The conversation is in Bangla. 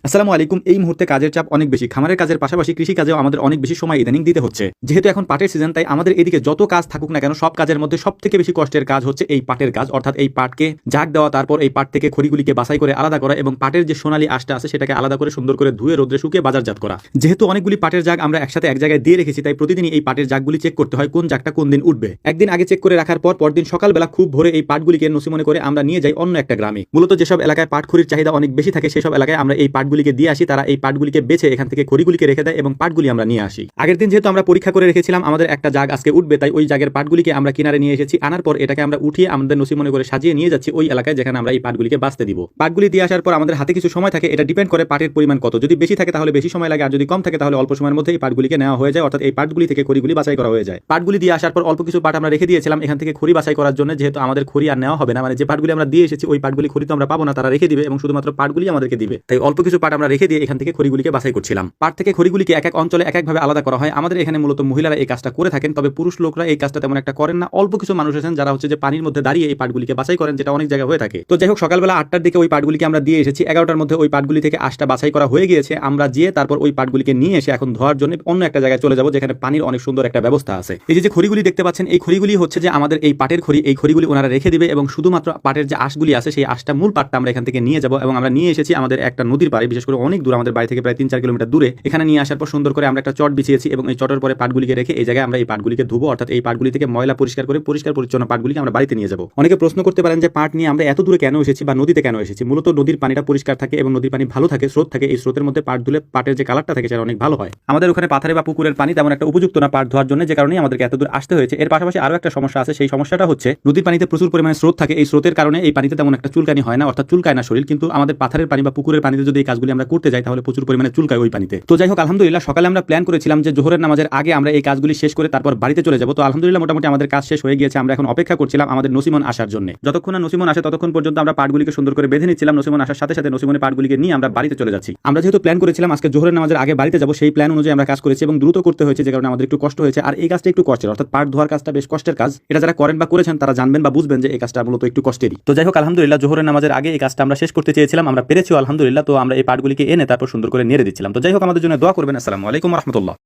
আসসালামু আলাইকুম। এই মুহূর্তে কাজের চাপ অনেক বেশি। খামারের কাজের পাশাপাশি কৃষি কাজেও আমাদের অনেক বেশি সময় ইদানিং দিতে হচ্ছে। যেহেতু এখন পাটের সিজন, তাই আমাদের এদিকে যত কাজ থাকুক না কেন, সব কাজের মধ্যে সবথেকে বেশি কষ্টের কাজ হচ্ছে এই পাটের কাজ। অর্থাৎ এই পাটকে জাগ দেওয়া, তারপর এই পাট থেকে খড়িগুলিকে বাছাই করে আলাদা করা এবং পাটের যে সোনালী আঁশটা আছে সেটাকে আলাদা করে সুন্দর করে ধুয়ে রোদ্রে শুকিয়ে বাজারজাত করা। যেহেতু অনেকগুলি পাটের জাগ আমরা একসাথে এক জায়গায় দিয়ে রেখেছি, তাই প্রতিদিনই এই পাটের জাগগুলি চেক করতে হয় কোন জাগটা কোন দিন উঠবে। একদিন আগে চেক করে রাখার পর পরদিন সকালবেলা খুব ভোরে এই পাটগুলিকে নসিমনে করে আমরা নিয়ে যাই অন্য একটা গ্রামে। মূলত যেসব এলাকায় পাট খড়ির চাহিদা অনেক বেশি থাকে সেসব এলাকায় আমরা এই পাটগুলিকে দিয়ে আসি। তারা এই পাটগুলিকে বেছে এখান থেকে খড়িগুলিকে রেখে দেয় এবং পাটগুলি আমরা নিয়ে আসি। আগের দিন যেহেতু আমরা পরীক্ষা করে রেখেছিলাম আমাদের একটা জাগ আজকে উঠবে, তাই ওই জাগের পাটগুলিকে আমরা কিনারে নিয়ে এসেছি। আনার পর এটাকে আমরা উঠিয়ে আমাদের নসিমনে করে সাজিয়ে নিয়ে যাচ্ছি ওই এলাকায় যেখানে আমরা এই পাটগুলিকে বাছতে দিব। পাটগুলি দিয়ে আসার পর আমাদের হাতে কিছু সময় থাকে, এটা ডিপেন্ড করে পাটের পরিমাণ কত। যদি বেশি থাকে তাহলে বেশি সময় লাগে, আর যদি কম থাকে তাহলে অল্প সময়ের মধ্যে এই পাটগুলিকে নেওয়া হয়ে যায়। অর্থাৎ এই পাটগুলি থেকে খড়িগুলি বাছাই করা হয়ে যায়। পাটগুলি দিয়ে আসার পর অল্প কিছু পাট আমরা রেখে দিয়েছিলাম এখান থেকে খড়ি বাছাই করার জন্য, যেহেতু আমাদের খড়ি আর নেওয়া হবে না। মানে যে পাটগুলি আমরা দিয়ে এসেছি ওই পাটগুলি খড়ি তো আমরা পাবো না, তারা রেখে দিবে এবং শুধুমাত্র পাটগুলি আমাদেরকে দিবে। তাই অল্প কিছু পাট আমরা রেখে দিয়ে এখান থেকে খড়িগুলিকে বাছাই করছিলাম। পাট থেকে খড়িগুলিকে এক এক অঞ্চলে এক একভাবে আলাদা করা হয়। আমাদের এখানে মূলত মহিলারা এই কাজটা করে থাকেন, তবে পুরুষ লোকরা এই কাজটা তেমন একটা করেন না। অল্প কিছু মানুষ আছেন যারা হচ্ছে যে পানির মধ্যে দাঁড়িয়ে এই পাটগুলিকে বাছাই করেন, যেটা অনেক জায়গায় হয়ে থাকে। তো যাই হোক, সকালবেলা 8টার দিকে ওই পাটগুলিকে আমরা দিয়ে এসেছি। 11টার মধ্যে ওই পাটগুলি থেকে আঁশটা বাছাই করা হয়ে গিয়েছে। আমরা যেয়ে তারপর ওই পাটগুলিকে নিয়ে এসে এখন ধোয়ার জন্য অন্য একটা জায়গায় চলে যাব যেখানে পানির অনেক সুন্দর একটা ব্যবস্থা আছে। এই যে খড়িগুলি দেখতে পাচ্ছেন, এই খড়িগুলি হচ্ছে যে আমাদের এই পাটের খড়ি। এই খড়িগুলি ওনারা রেখে দিবে এবং শুধুমাত্র পাটের যে আঁশগুলি আছে সেই আঁশটা, মূল পাটটা আমরা এখান থেকে নিয়ে যাব। এবং আমরা নিয়ে এসেছি আমাদের একটা নদীর পাড়ে, বিশেষ করে অনেক দূর, আমাদের বাড়ি থেকে প্রায় 3-4 কিলোমিটার দূরে। এখানে নিয়ে আসার পর সুন্দর করে আমরা একটা চট বিছিয়েছি এবং এই চটের পরে পাটগুলিকে রেখে এই জায়গায় আমরা এই পাটগুলিকে ধুবো। অর্থাৎ এই পাটগুলি থেকে ময়লা পরিষ্কার করে পরিষ্কার পরিচ্ছন্ন পাটগুলিকে আমরা বাড়িতে নিয়ে যাব। অনেকে প্রশ্ন করতে পারেন যে পাট নিয়ে আমরা এত দূরে কেন এসেছি বা নদীতে কেন এসেছি। মূলত নদীর পানিটা পরিষ্কার থাকে এবং নদীর পানি ভালো থাকে, স্রোত থাকে। এই স্রোতের মধ্যে পাট ধুলে পাটের যে কালারটা থাকে সেটা অনেক ভালো হয়। আমাদের ওখানে পাথারে বা পুকুরের পানি তেমন একটা উপযুক্ত না পাট ধোয়ার জন্য, যে কারণে আমাদেরকে এত দূর আসতে হয়েছে। এর পাশাপাশি আরো একটা সমস্যা আছে, সেই সমস্যাটা হচ্ছে নদীর পানিতে প্রচুর পরিমাণে স্রোত থাকে। এই স্রোতের কারণে এই পানিতে তেমন একটা চুলকানি হয় না, অর্থাৎ চুলকায় না শরীর। কিন্তু আমাদের পাথারের পানি বা পুকুরের পানিতে যদি এই কাজগুলি আমরা করতে যাই তাহলে প্রচুর পরিমাণে চুলকায় ওই পানিতে। তো যাই হোক, আলহামদুলিল্লাহ সকালে আমরা প্ল্যান করেছিলাম যে জোহরের নামাজের আগে আমরা এই কাজগুলি শেষ করে তারপর বাড়িতে চলে যাব। তো আলহামদুলিল্লাহ মোটামুটি আমাদের কাজ শেষ হয়ে গিয়েছে। আমরা এখন অপেক্ষা করছিলাম আমাদের নসিমন আসার জন্য। যতক্ষণ না নসিমন আসে ততক্ষণ পর্যন্ত আমরা পাটগুলিকে সুন্দর করে বেঁধে নিচ্ছিলাম। নসিমন আসার সাথে সাথে নসিমনের পাটগুলিকে নিয়ে আমরা বাড়িতে চলে যাচ্ছি। আমরা যেহেতু প্ল্যান করেছিলাম আজকে জোহরের নামাজের আগে বাড়িতে যাব, সেই প্ল্যান অনুযায়ী আমরা কাজ করেছি এবং দ্রুত করতে হয়েছে, যে কারণে আমাদের একটু কষ্ট হয়েছে। আর এই কাজটা একটু কষ্টের, অর্থাৎ পাট ধোয়ার কাজটা বেশ কষ্টের কাজ। এটা যারা করেন বা করেছেন তারা জানবেন বা বুঝবেন যে এই কাজটা মূলত একটু কষ্টেরই। তো যাই হোক, আলহামদুলিল্লাহ জোহরের নামাজের আগে এই কাজটা আমরা শেষ করতে চেয়েছিলাম, আমরা পেরেছি আলহামদুলিল্লাহ। তো আমরা এই পাটগুলিকে এনে তারপর সুন্দর করে নেড়ে দিচ্ছিলাম। তো যাই হোক, আমাদের জন্য দোয়া করবেন। আসসালামু আলাইকুম ওয়া রাহমাতুল্লাহ।